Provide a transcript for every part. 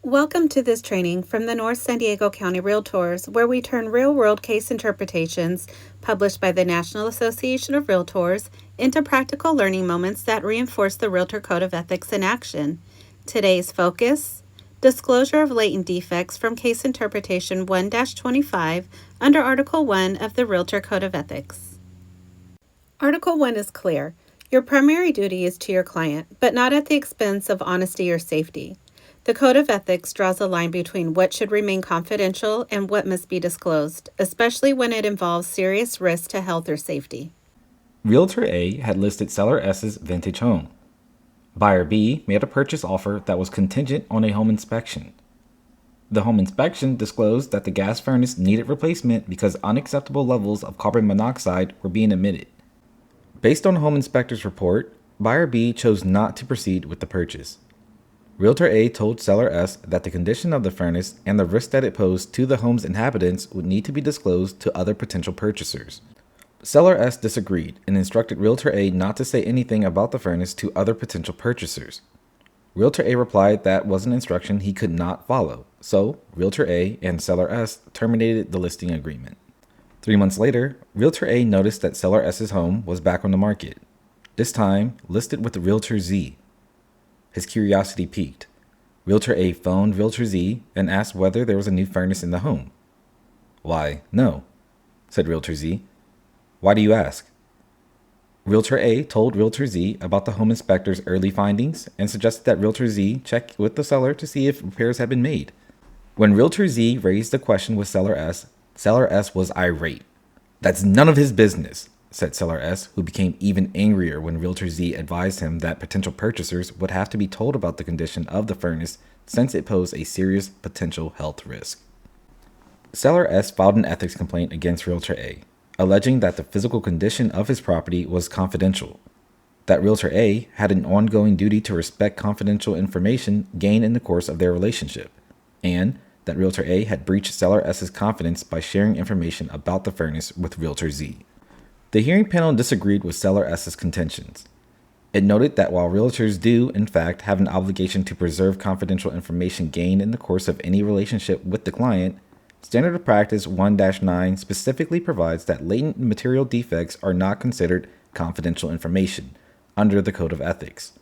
Welcome to this training from the North San Diego County Realtors, where we turn real-world case interpretations published by the National Association of Realtors into practical learning moments that reinforce the Realtor Code of Ethics in action. Today's focus: disclosure of latent defects from Case Interpretation 1-25 under Article 1 of the Realtor Code of Ethics. Article 1 is clear. Your primary duty is to your client, but not at the expense of honesty or safety. The Code of Ethics draws a line between what should remain confidential and what must be disclosed, especially when it involves serious risk to health or safety. Realtor A had listed Seller S's vintage home. Buyer B made a purchase offer that was contingent on a home inspection. The home inspection disclosed that the gas furnace needed replacement because unacceptable levels of carbon monoxide were being emitted. Based on the home inspector's report, Buyer B chose not to proceed with the purchase. Realtor A told Seller S that the condition of the furnace and the risk that it posed to the home's inhabitants would need to be disclosed to other potential purchasers. Seller S disagreed and instructed Realtor A not to say anything about the furnace to other potential purchasers. Realtor A replied that was an instruction he could not follow, so Realtor A and Seller S terminated the listing agreement. 3 months later, Realtor A noticed that Seller S's home was back on the market, this time listed with Realtor Z. His curiosity piqued. Realtor A phoned Realtor Z and asked whether there was a new furnace in the home. "Why, no," said Realtor Z. "Why do you ask?" Realtor A told Realtor Z about the home inspector's early findings and suggested that Realtor Z check with the seller to see if repairs had been made. When Realtor Z raised the question with Seller S was irate. "That's none of his business," said Seller S, who became even angrier when Realtor Z advised him that potential purchasers would have to be told about the condition of the furnace since it posed a serious potential health risk. Seller S filed an ethics complaint against Realtor A, alleging that the physical condition of his property was confidential, that Realtor A had an ongoing duty to respect confidential information gained in the course of their relationship, and that Realtor A had breached Seller S's confidence by sharing information about the furnace with Realtor Z. The hearing panel disagreed with Seller S's contentions. It noted that while realtors do, in fact, have an obligation to preserve confidential information gained in the course of any relationship with the client, Standard of Practice 1-9 specifically provides that latent material defects are not considered confidential information under the Code of Ethics.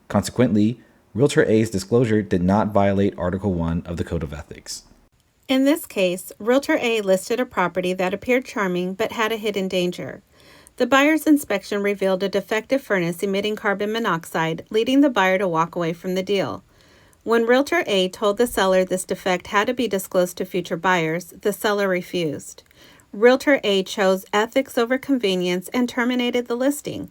Consequently, Realtor A's disclosure did not violate Article 1 of the Code of Ethics. In this case, Realtor A listed a property that appeared charming but had a hidden danger. The buyer's inspection revealed a defective furnace emitting carbon monoxide, leading the buyer to walk away from the deal. When Realtor A told the seller this defect had to be disclosed to future buyers, the seller refused. Realtor A chose ethics over convenience and terminated the listing.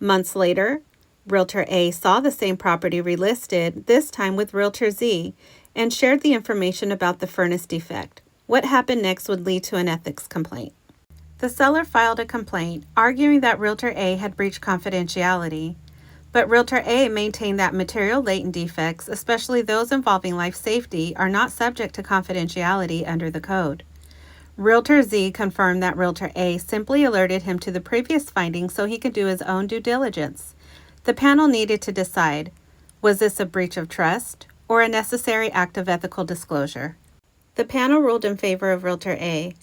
Months later, Realtor A saw the same property relisted, this time with Realtor Z, and shared the information about the furnace defect. What happened next would lead to an ethics complaint. The seller filed a complaint arguing that Realtor A had breached confidentiality, but Realtor A maintained that material latent defects, especially those involving life safety, are not subject to confidentiality under the code. Realtor Z confirmed that Realtor A simply alerted him to the previous findings so he could do his own due diligence. The panel needed to decide, was this a breach of trust or a necessary act of ethical disclosure? The panel ruled in favor of Realtor A.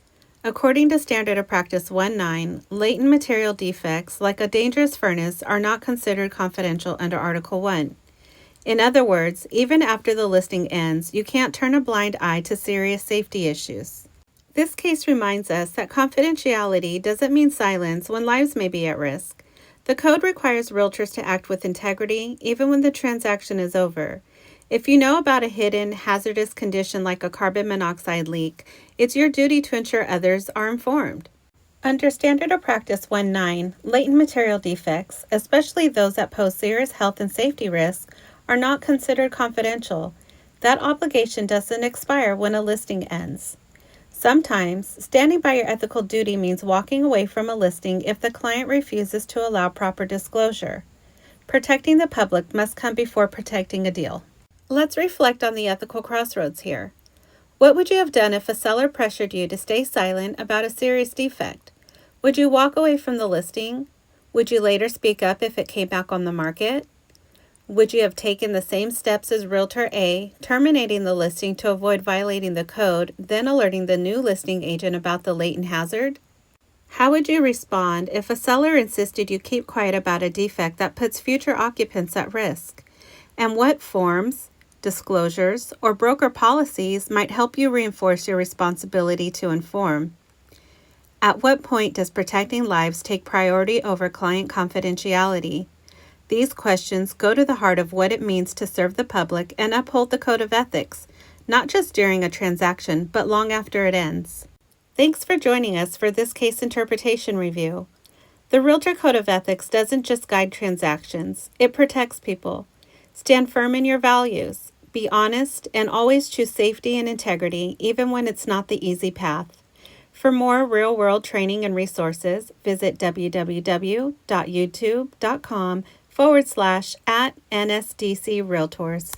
According to Standard of Practice 1-9, latent material defects, like a dangerous furnace, are not considered confidential under Article 1. In other words, even after the listing ends, you can't turn a blind eye to serious safety issues. This case reminds us that confidentiality doesn't mean silence when lives may be at risk. The code requires realtors to act with integrity even when the transaction is over. If you know about a hidden, hazardous condition like a carbon monoxide leak, it's your duty to ensure others are informed. Under Standard of Practice 1-9, latent material defects, especially those that pose serious health and safety risks, are not considered confidential. That obligation doesn't expire when a listing ends. Sometimes, standing by your ethical duty means walking away from a listing if the client refuses to allow proper disclosure. Protecting the public must come before protecting a deal. Let's reflect on the ethical crossroads here. What would you have done if a seller pressured you to stay silent about a serious defect? Would you walk away from the listing? Would you later speak up if it came back on the market? Would you have taken the same steps as Realtor A, terminating the listing to avoid violating the code, then alerting the new listing agent about the latent hazard? How would you respond if a seller insisted you keep quiet about a defect that puts future occupants at risk? And what forms, disclosures, or broker policies might help you reinforce your responsibility to inform? At what point does protecting lives take priority over client confidentiality? These questions go to the heart of what it means to serve the public and uphold the code of ethics, not just during a transaction, but long after it ends. Thanks for joining us for this case interpretation review. The Realtor Code of Ethics doesn't just guide transactions, it protects people. Stand firm in your values, be honest, and always choose safety and integrity, even when it's not the easy path. For more real-world training and resources, visit www.youtube.com/@NSDC Realtors.